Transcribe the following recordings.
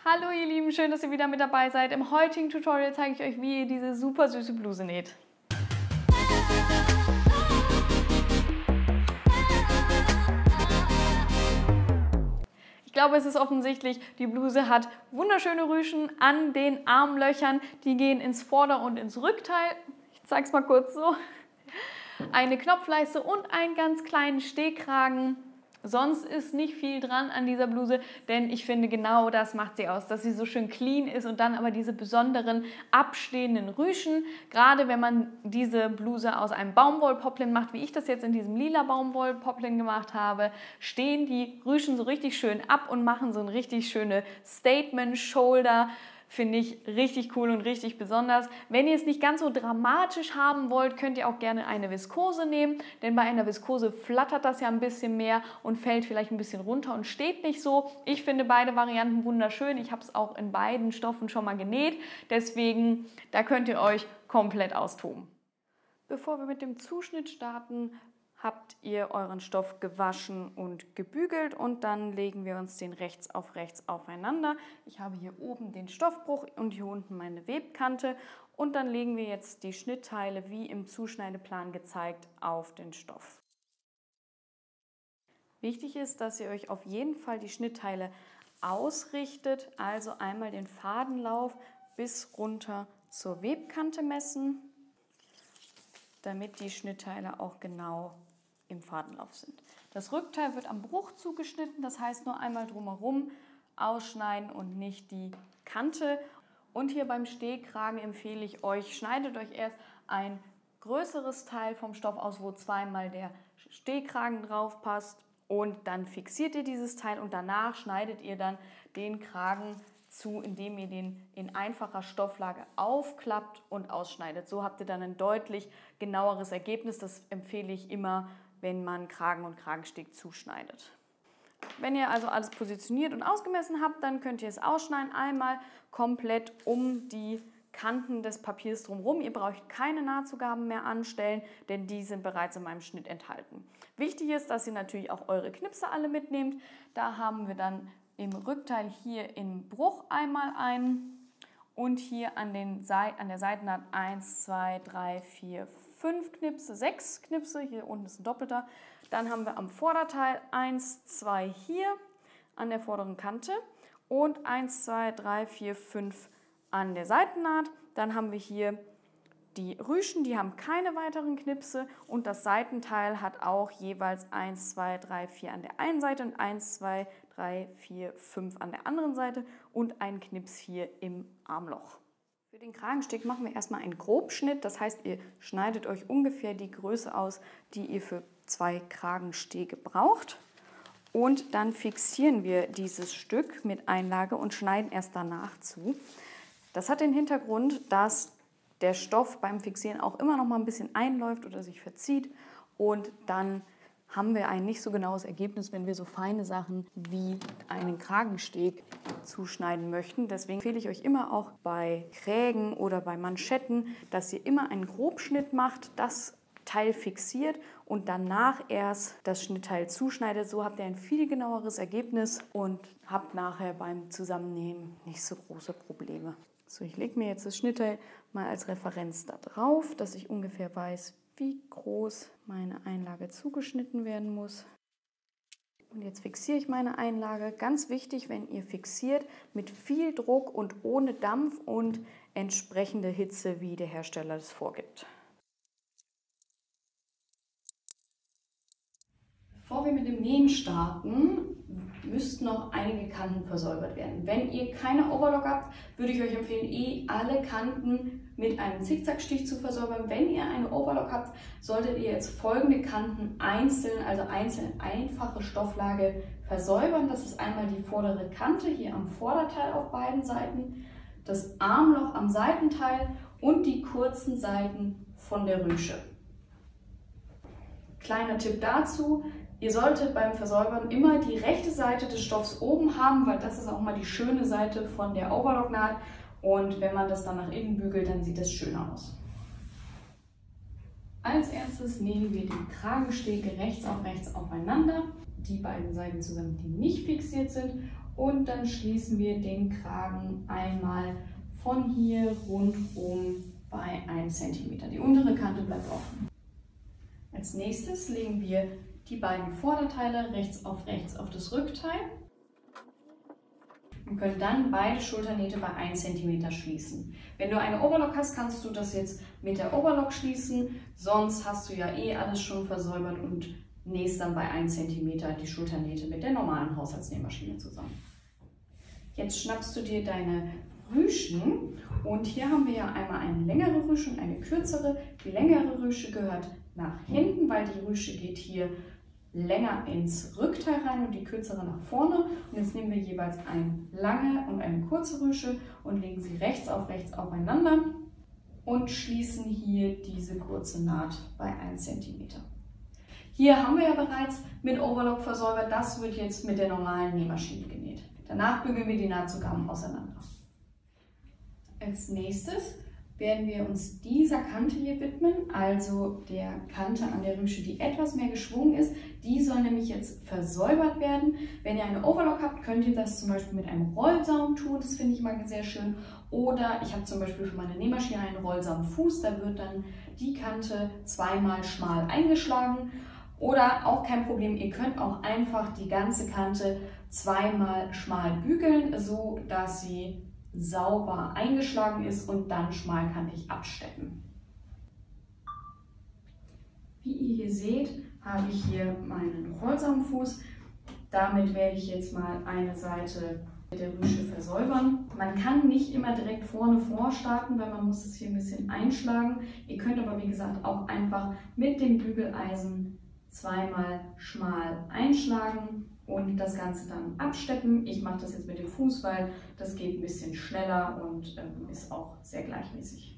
Hallo ihr Lieben, schön, dass ihr wieder mit dabei seid. Im heutigen Tutorial zeige ich euch, wie ihr diese super süße Bluse näht. Ich glaube, es ist offensichtlich, die Bluse hat wunderschöne Rüschen an den Armlöchern. Die gehen ins Vorder- und ins Rückteil. Ich zeige es mal kurz so. Eine Knopfleiste und einen ganz kleinen Stehkragen. Sonst ist nicht viel dran an dieser Bluse, denn ich finde, genau das macht sie aus, dass sie so schön clean ist und dann aber diese besonderen abstehenden Rüschen. Gerade wenn man diese Bluse aus einem Baumwollpoplin macht, wie ich das jetzt in diesem lila Baumwollpoplin gemacht habe, stehen die Rüschen so richtig schön ab und machen so eine richtig schöne Statement-Shoulder. Finde ich richtig cool und richtig besonders. Wenn ihr es nicht ganz so dramatisch haben wollt, könnt ihr auch gerne eine Viskose nehmen, denn bei einer Viskose flattert das ja ein bisschen mehr und fällt vielleicht ein bisschen runter und steht nicht so. Ich finde beide Varianten wunderschön. Ich habe es auch in beiden Stoffen schon mal genäht, deswegen da könnt ihr euch komplett austoben. Bevor wir mit dem Zuschnitt starten, habt ihr euren Stoff gewaschen und gebügelt und dann legen wir uns den rechts auf rechts aufeinander. Ich habe hier oben den Stoffbruch und hier unten meine Webkante und dann legen wir jetzt die Schnittteile wie im Zuschneideplan gezeigt auf den Stoff. Wichtig ist, dass ihr euch auf jeden Fall die Schnittteile ausrichtet, also einmal den Fadenlauf bis runter zur Webkante messen, damit die Schnittteile auch genau im Fadenlauf sind. Das Rückteil wird am Bruch zugeschnitten, das heißt nur einmal drumherum ausschneiden und nicht die Kante. Und hier beim Stehkragen empfehle ich euch, schneidet euch erst ein größeres Teil vom Stoff aus, wo zweimal der Stehkragen drauf passt und dann fixiert ihr dieses Teil und danach schneidet ihr dann den Kragen zu, indem ihr den in einfacher Stofflage aufklappt und ausschneidet. So habt ihr dann ein deutlich genaueres Ergebnis. Das empfehle ich immer, wenn man Kragen und Kragensteg zuschneidet. Wenn ihr also alles positioniert und ausgemessen habt, dann könnt ihr es ausschneiden, einmal komplett um die Kanten des Papiers drumherum. Ihr braucht keine Nahtzugaben mehr anstellen, denn die sind bereits in meinem Schnitt enthalten. Wichtig ist, dass ihr natürlich auch eure Knipse alle mitnehmt. Da haben wir dann im Rückteil hier im Bruch einmal einen und hier an der Seitennaht 1, 2, 3, 4, 5 Knipse, 6 Knipse, hier unten ist ein doppelter. Dann haben wir am Vorderteil 1, 2 hier an der vorderen Kante und 1, 2, 3, 4, 5 an der Seitennaht. Dann haben wir hier die Rüschen, die haben keine weiteren Knipse und das Seitenteil hat auch jeweils 1, 2, 3, 4 an der einen Seite und 1, 2, 3, 4, 5 an der anderen Seite und ein Knips hier im Armloch. Für den Kragensteg machen wir erstmal einen Grobschnitt, das heißt, ihr schneidet euch ungefähr die Größe aus, die ihr für 2 Kragenstege braucht. Und dann fixieren wir dieses Stück mit Einlage und schneiden erst danach zu. Das hat den Hintergrund, dass der Stoff beim Fixieren auch immer noch mal ein bisschen einläuft oder sich verzieht und dann haben wir ein nicht so genaues Ergebnis, wenn wir so feine Sachen wie einen Kragensteg zuschneiden möchten. Deswegen empfehle ich euch immer auch bei Krägen oder bei Manschetten, dass ihr immer einen Grobschnitt macht, das Teil fixiert und danach erst das Schnittteil zuschneidet. So habt ihr ein viel genaueres Ergebnis und habt nachher beim Zusammennähen nicht so große Probleme. So, ich lege mir jetzt das Schnittteil mal als Referenz da drauf, dass ich ungefähr weiß, wie groß meine Einlage zugeschnitten werden muss. Und jetzt fixiere ich meine Einlage. Ganz wichtig, wenn ihr fixiert, mit viel Druck und ohne Dampf und entsprechende Hitze, wie der Hersteller das vorgibt. Bevor wir mit dem Nähen starten, müssten noch einige Kanten versäubert werden. Wenn ihr keine Overlock habt, würde ich euch empfehlen, alle Kanten mit einem Zickzackstich zu versäubern. Wenn ihr eine Overlock habt, solltet ihr jetzt folgende Kanten einzeln, also einzeln einfache Stofflage versäubern. Das ist einmal die vordere Kante hier am Vorderteil auf beiden Seiten, das Armloch am Seitenteil und die kurzen Seiten von der Rüsche. Kleiner Tipp dazu: Ihr solltet beim Versäubern immer die rechte Seite des Stoffs oben haben, weil das ist auch mal die schöne Seite von der Overlocknaht. Und wenn man das dann nach innen bügelt, dann sieht das schöner aus. Als erstes nähen wir die Kragenstege rechts auf rechts aufeinander. Die beiden Seiten zusammen, die nicht fixiert sind. und dann schließen wir den Kragen einmal von hier rundum bei 1 cm. Die untere Kante bleibt offen. Als nächstes legen wir die beiden Vorderteile rechts auf das Rückteil und können dann beide Schulternähte bei 1 cm schließen. Wenn du eine Overlock hast, kannst du das jetzt mit der Overlock schließen, sonst hast du ja eh alles schon versäubert und nähst dann bei 1 cm die Schulternähte mit der normalen Haushaltsnähmaschine zusammen. Jetzt schnappst du dir deine Rüschen und hier haben wir ja einmal eine längere Rüsche und eine kürzere. Die längere Rüsche gehört nach hinten, weil die Rüsche geht hier länger ins Rückteil rein und die kürzere nach vorne. Und jetzt nehmen wir jeweils eine lange und eine kurze Rüsche und legen sie rechts aufeinander und schließen hier diese kurze Naht bei 1 cm. Hier haben wir ja bereits mit Overlock versäubert, das wird jetzt mit der normalen Nähmaschine genäht. Danach bügeln wir die Nahtzugaben auseinander. Als nächstes werden wir uns dieser Kante hier widmen, also der Kante an der Rüsche, die etwas mehr geschwungen ist. Die soll nämlich jetzt versäubert werden. Wenn ihr eine Overlock habt, könnt ihr das zum Beispiel mit einem Rollsaum tun, das finde ich immer sehr schön. Oder ich habe zum Beispiel für meine Nähmaschine einen Rollsaumfuß, da wird dann die Kante zweimal schmal eingeschlagen. Oder auch kein Problem, ihr könnt auch einfach die ganze Kante zweimal schmal bügeln, so dass sie sauber eingeschlagen ist und dann schmalkantig absteppen. Wie ihr hier seht, habe ich hier meinen Rollsaumfuß. Damit werde ich jetzt mal eine Seite der Rüsche versäubern. Man kann nicht immer direkt vorne vorstarten, weil man muss es hier ein bisschen einschlagen. Ihr könnt aber wie gesagt auch einfach mit dem Bügeleisen zweimal schmal einschlagen und das Ganze dann absteppen. Ich mache das jetzt mit dem Fuß, weil das geht ein bisschen schneller und ist auch sehr gleichmäßig.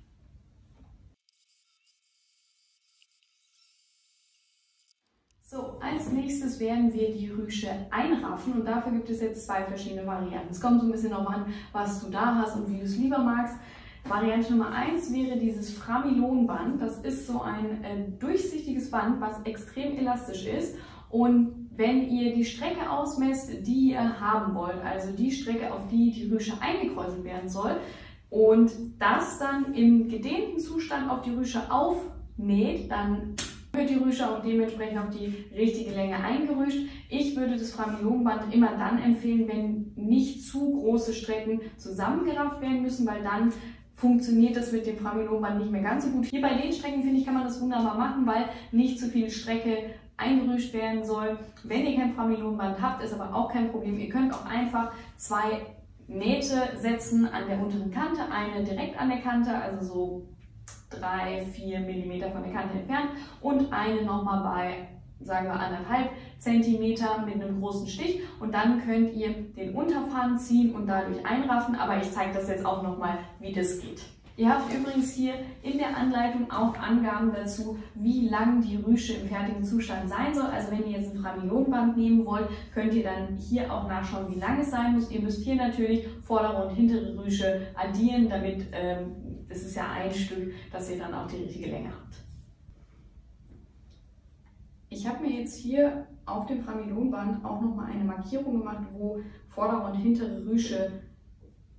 So, als nächstes werden wir die Rüsche einraffen und dafür gibt es jetzt zwei verschiedene Varianten. Es kommt so ein bisschen darauf an, was du da hast und wie du es lieber magst. Variante Nummer 1 wäre dieses Framilon-Band. Das ist so ein durchsichtiges Band, was extrem elastisch ist. Und wenn ihr die Strecke ausmesst, die ihr haben wollt, also die Strecke, auf die die Rüsche eingekräuselt werden soll, und das dann im gedehnten Zustand auf die Rüsche aufnäht, dann wird die Rüsche auch dementsprechend auf die richtige Länge eingerüscht. Ich würde das Framilon-Band immer dann empfehlen, wenn nicht zu große Strecken zusammengerafft werden müssen, weil dann funktioniert das mit dem Framilon-Band nicht mehr ganz so gut. Hier bei den Strecken, finde ich, kann man das wunderbar machen, weil nicht zu viel Strecke eingerüscht werden soll. Wenn ihr kein Framilon-Band habt, ist aber auch kein Problem. Ihr könnt auch einfach zwei Nähte setzen an der unteren Kante, eine direkt an der Kante, also so 3–4 mm von der Kante entfernt und eine nochmal bei, sagen wir, 1,5 cm mit einem großen Stich und dann könnt ihr den Unterfaden ziehen und dadurch einraffen, aber ich zeige das jetzt auch nochmal, wie das geht. Ihr habt übrigens hier in der Anleitung auch Angaben dazu, wie lang die Rüsche im fertigen Zustand sein soll. Also wenn ihr jetzt ein Framilon-Band nehmen wollt, könnt ihr dann hier auch nachschauen, wie lang es sein muss. Ihr müsst hier natürlich vordere und hintere Rüsche addieren, damit, das ist ja ein Stück, dass ihr dann auch die richtige Länge habt. Ich habe mir jetzt hier auf dem Framilon-Band auch nochmal eine Markierung gemacht, wo vordere und hintere Rüsche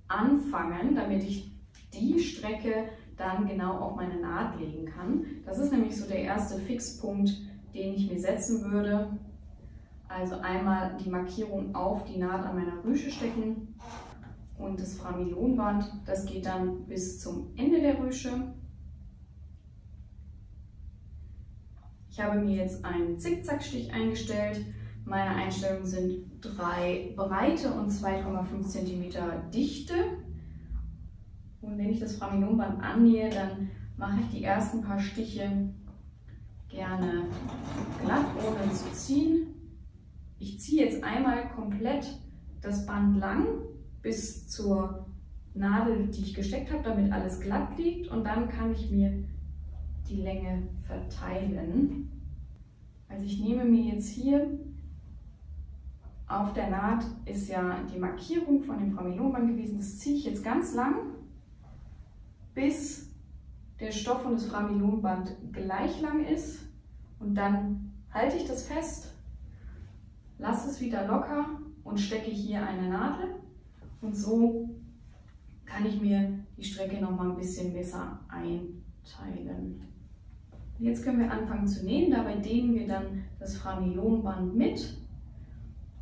anfangen, damit ich die Strecke dann genau auf meine Naht legen kann. Das ist nämlich so der erste Fixpunkt, den ich mir setzen würde. Also einmal die Markierung auf die Naht an meiner Rüsche stecken und das Framilon-Band, das geht dann bis zum Ende der Rüsche. Ich habe mir jetzt einen Zickzackstich eingestellt. Meine Einstellungen sind 3 Breite und 2,5 cm Dichte. Und wenn ich das Framilon-Band annähe, dann mache ich die ersten paar Stiche gerne glatt, ohne zu ziehen. Ich ziehe jetzt einmal komplett das Band lang bis zur Nadel, die ich gesteckt habe, damit alles glatt liegt. Und dann kann ich mir die Länge verteilen. Also ich nehme mir jetzt hier, auf der Naht ist ja die Markierung von dem Framilon-Band gewesen, das ziehe ich jetzt ganz lang, bis der Stoff und das Framilon-Band gleich lang ist und dann halte ich das fest, lasse es wieder locker und stecke hier eine Nadel. Und so kann ich mir die Strecke noch mal ein bisschen besser einteilen. Jetzt können wir anfangen zu nähen. Dabei dehnen wir dann das Framillonband mit.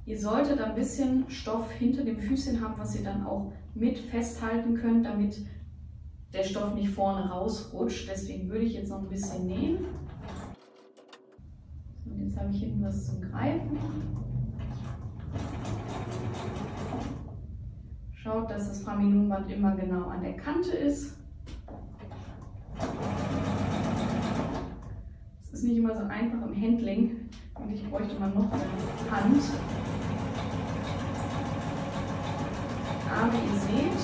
Ihr solltet ein bisschen Stoff hinter dem Füßchen haben, was ihr dann auch mit festhalten könnt, damit der Stoff nicht vorne rausrutscht. Deswegen würde ich jetzt noch ein bisschen nähen. So, und jetzt habe ich hinten was zum Greifen. Schaut, dass das Framillonband immer genau an der Kante ist. Es ist nicht immer so einfach im Handling und ich bräuchte mal noch eine Hand. Aber ihr seht,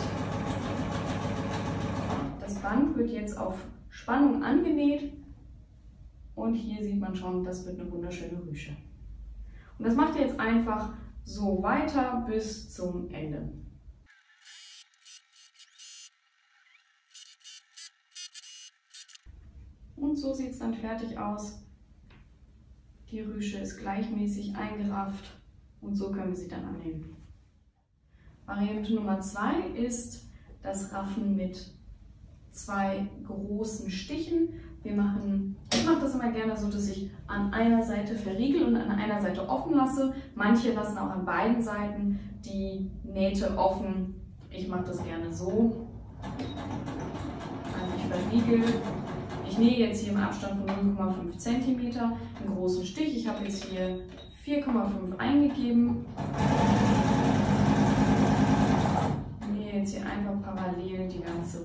das Band wird jetzt auf Spannung angenäht und hier sieht man schon, das wird eine wunderschöne Rüsche. Und das macht ihr jetzt einfach so weiter bis zum Ende. Und so sieht es dann fertig aus. Die Rüsche ist gleichmäßig eingerafft und so können wir sie dann annähen. Variante Nummer 2 ist das Raffen mit 2 großen Stichen. Ich mache das immer gerne so, dass ich an einer Seite verriegel und an einer Seite offen lasse. Manche lassen auch an beiden Seiten die Nähte offen. Ich mache das gerne so. Also ich verriegel. Ich nähe jetzt hier im Abstand von 0,5 cm einen großen Stich. Ich habe jetzt hier 4,5 eingegeben. Jetzt hier einfach parallel die ganze.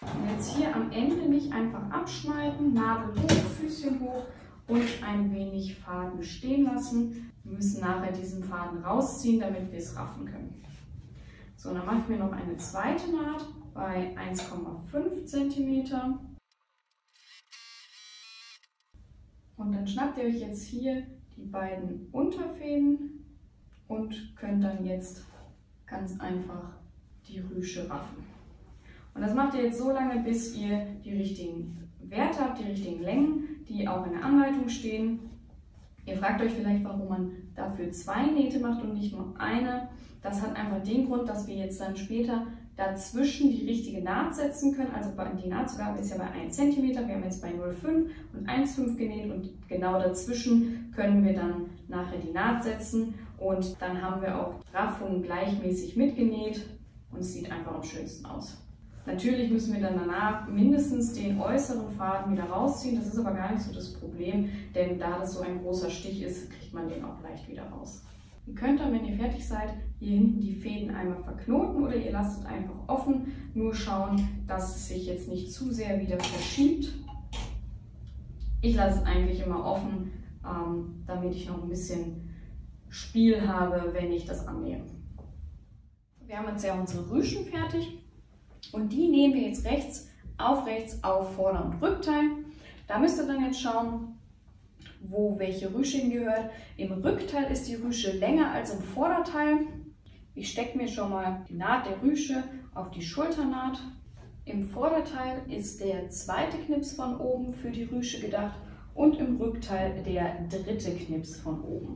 Und jetzt hier am Ende nicht einfach abschneiden, Nadel hoch, Füßchen hoch und ein wenig Faden stehen lassen. Wir müssen nachher diesen Faden rausziehen, damit wir es raffen können. So, dann mache ich mir noch eine zweite Naht bei 1,5 cm. Und dann schnappt ihr euch jetzt hier die beiden Unterfäden und könnt dann jetzt ganz einfach die Rüsche raffen. Und das macht ihr jetzt so lange, bis ihr die richtigen Werte habt, die richtigen Längen, die auch in der Anleitung stehen. Ihr fragt euch vielleicht, warum man dafür 2 Nähte macht und nicht nur eine. Das hat einfach den Grund, dass wir jetzt dann später dazwischen die richtige Naht setzen können. Also die Nahtzugabe ist ja bei 1 cm, wir haben jetzt bei 0,5 und 1,5 genäht und genau dazwischen können wir dann nachher die Naht setzen. Und dann haben wir auch Raffungen gleichmäßig mitgenäht und es sieht einfach am schönsten aus. Natürlich müssen wir dann danach mindestens den äußeren Faden wieder rausziehen. Das ist aber gar nicht so das Problem, denn da das so ein großer Stich ist, kriegt man den auch leicht wieder raus. Ihr könnt dann, wenn ihr fertig seid, hier hinten die Fäden einmal verknoten oder ihr lasst es einfach offen. Nur schauen, dass es sich jetzt nicht zu sehr wieder verschiebt. Ich lasse es eigentlich immer offen, damit ich noch ein bisschen Spiel habe, wenn ich das annähe. Wir haben jetzt ja unsere Rüschen fertig und die nähen wir jetzt rechts auf Vorder- und Rückteil. Da müsst ihr dann jetzt schauen, wo welche Rüsche hingehört. Im Rückteil ist die Rüsche länger als im Vorderteil. Ich stecke mir schon mal die Naht der Rüsche auf die Schulternaht. Im Vorderteil ist der zweite Knips von oben für die Rüsche gedacht und im Rückteil der dritte Knips von oben.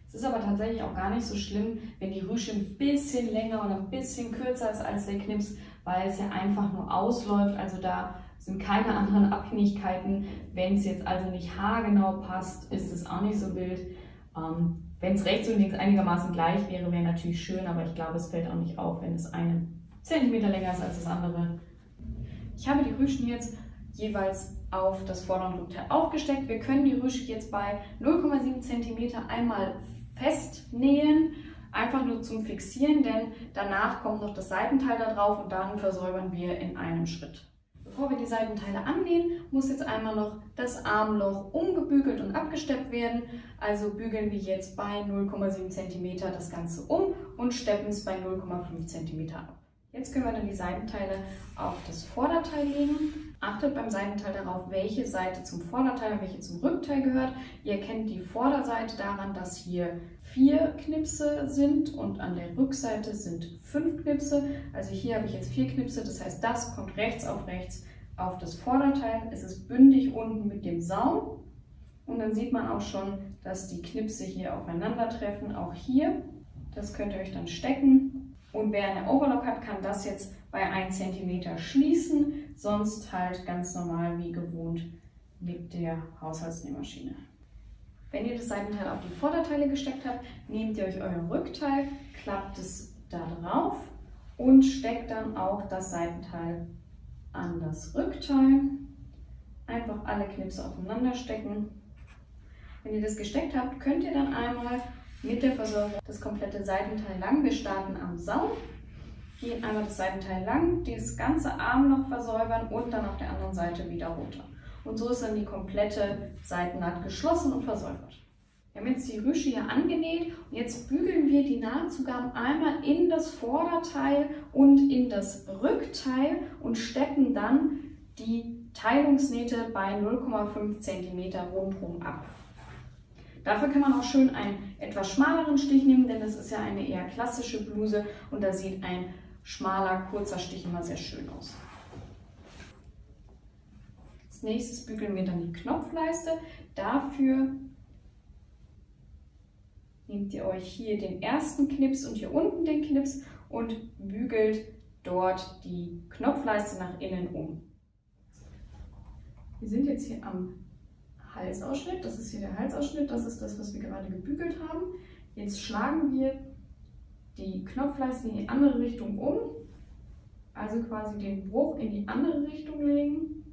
Es ist aber tatsächlich auch gar nicht so schlimm, wenn die Rüsche ein bisschen länger oder ein bisschen kürzer ist als der Knips, weil es ja einfach nur ausläuft. Also da sind keine anderen Abhängigkeiten. Wenn es jetzt also nicht haargenau passt, ist es auch nicht so wild. Wenn es rechts und links einigermaßen gleich wäre, wäre natürlich schön, aber ich glaube, es fällt auch nicht auf, wenn das eine Zentimeter länger ist als das andere. Ich habe die Rüschen jetzt jeweils auf das Vorder- und Rückteil aufgesteckt. Wir können die Rüsche jetzt bei 0,7 cm einmal festnähen, einfach nur zum Fixieren, denn danach kommt noch das Seitenteil da drauf und dann versäubern wir in einem Schritt. Bevor wir die Seitenteile annähen, muss jetzt einmal noch das Armloch umgebügelt und abgesteppt werden. Also bügeln wir jetzt bei 0,7 cm das Ganze um und steppen es bei 0,5 cm ab. Jetzt können wir dann die Seitenteile auf das Vorderteil legen. Achtet beim Seitenteil darauf, welche Seite zum Vorderteil und welche zum Rückteil gehört. Ihr erkennt die Vorderseite daran, dass hier 4 Knipse sind und an der Rückseite sind 5 Knipse. Also hier habe ich jetzt 4 Knipse, das heißt, das kommt rechts auf das Vorderteil. Es ist bündig unten mit dem Saum. Und dann sieht man auch schon, dass die Knipse hier aufeinandertreffen. Auch hier, das könnt ihr euch dann stecken. Und wer eine Overlock hat, kann das jetzt bei 1 cm schließen, sonst halt ganz normal wie gewohnt mit der Haushaltsnähmaschine. Wenn ihr das Seitenteil auf die Vorderteile gesteckt habt, nehmt ihr euch euer Rückteil, klappt es da drauf und steckt dann auch das Seitenteil an das Rückteil. Einfach alle Knipse aufeinander stecken. Wenn ihr das gesteckt habt, könnt ihr dann einmal mit der Versorgung das komplette Seitenteil lang. Wir starten am Saum, gehen einmal das Seitenteil lang, das ganze Arm noch versäubern und dann auf der anderen Seite wieder runter. Und so ist dann die komplette Seitennaht geschlossen und versäubert. Wir haben jetzt die Rüsche hier angenäht und jetzt bügeln wir die Nahtzugaben einmal in das Vorderteil und in das Rückteil und stecken dann die Teilungsnähte bei 0,5 cm rundherum ab. Dafür kann man auch schön einen etwas schmaleren Stich nehmen, denn es ist ja eine eher klassische Bluse und da sieht ein schmaler, kurzer Stich immer sehr schön aus. Als nächstes bügeln wir dann die Knopfleiste. Dafür nehmt ihr euch hier den ersten Knips und hier unten den Knips und bügelt dort die Knopfleiste nach innen um. Wir sind jetzt hier am Halsausschnitt, das ist hier der Halsausschnitt, das ist das, was wir gerade gebügelt haben. Jetzt schlagen wir die Knopfleiste in die andere Richtung um, also quasi den Bruch in die andere Richtung legen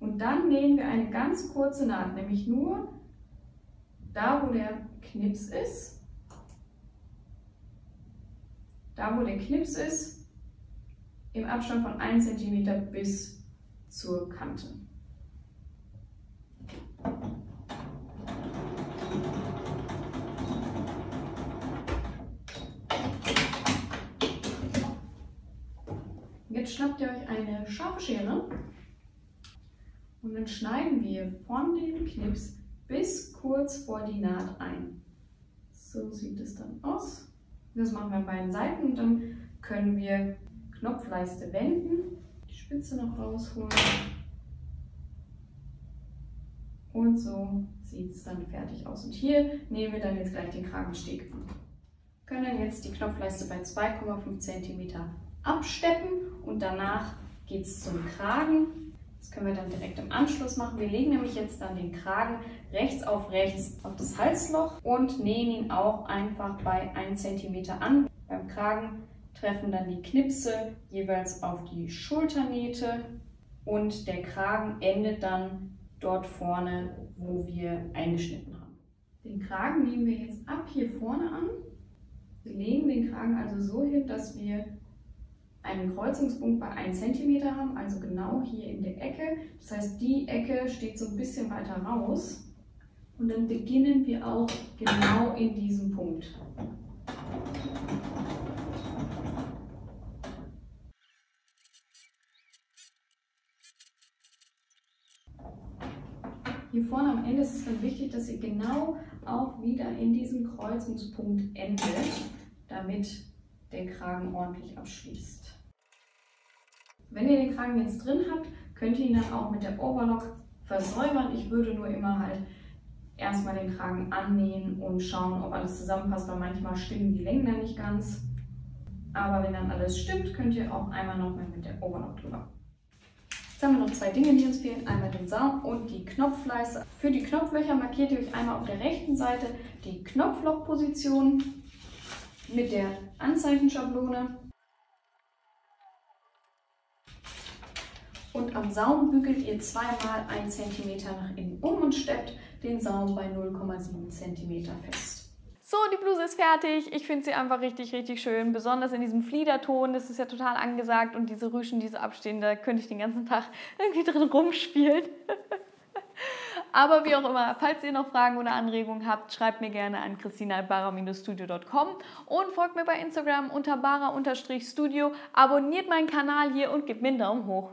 und dann nähen wir eine ganz kurze Naht, nämlich nur da, wo der Knips ist. Da, wo der Knips ist, im Abstand von 1 cm bis zur Kante. Jetzt schnappt ihr euch eine scharfe Schere und dann schneiden wir von dem Knips bis kurz vor die Naht ein. So sieht es dann aus. Das machen wir an beiden Seiten und dann können wir Knopfleiste wenden, die Spitze noch rausholen und so sieht es dann fertig aus. Und hier nehmen wir dann jetzt gleich den Kragensteg an. Wir können dann jetzt die Knopfleiste bei 2,5 cm absteppen und danach geht es zum Kragen. Das können wir dann direkt im Anschluss machen. Wir legen nämlich jetzt dann den Kragen rechts auf das Halsloch und nähen ihn auch einfach bei 1 cm an. Beim Kragen treffen dann die Knipse jeweils auf die Schulternähte und der Kragen endet dann dort vorne, wo wir eingeschnitten haben. Den Kragen nehmen wir jetzt ab hier vorne an. Wir legen den Kragen also so hin, dass wir einen Kreuzungspunkt bei 1 cm haben, also genau hier in der Ecke. Das heißt, die Ecke steht so ein bisschen weiter raus. Und dann beginnen wir auch genau in diesem Punkt. Hier vorne am Ende ist es dann wichtig, dass ihr genau auch wieder in diesem Kreuzungspunkt endet, damit der Kragen ordentlich abschließt. Wenn ihr den Kragen jetzt drin habt, könnt ihr ihn dann auch mit der Overlock versäubern. Ich würde nur immer halt erstmal den Kragen annähen und schauen, ob alles zusammenpasst, weil manchmal stimmen die Längen dann nicht ganz. Aber wenn dann alles stimmt, könnt ihr auch einmal noch mal mit der Overlock drüber. Jetzt haben wir noch zwei Dinge, die uns fehlen. Einmal den Saum und die Knopfleiste. Für die Knopflöcher markiert ihr euch einmal auf der rechten Seite die Knopflochposition mit der Anzeichenschablone. Und am Saum bügelt ihr zweimal 1 cm nach innen um und steppt den Saum bei 0,7 cm fest. So, die Bluse ist fertig. Ich finde sie einfach richtig, richtig schön. Besonders in diesem Fliederton, das ist ja total angesagt. Und diese Rüschen, die so abstehen, da könnte ich den ganzen Tag irgendwie drin rumspielen. Aber wie auch immer, falls ihr noch Fragen oder Anregungen habt, schreibt mir gerne an christina@bara-studio.com und folgt mir bei Instagram unter bara_studio. Abonniert meinen Kanal hier und gebt mir einen Daumen hoch.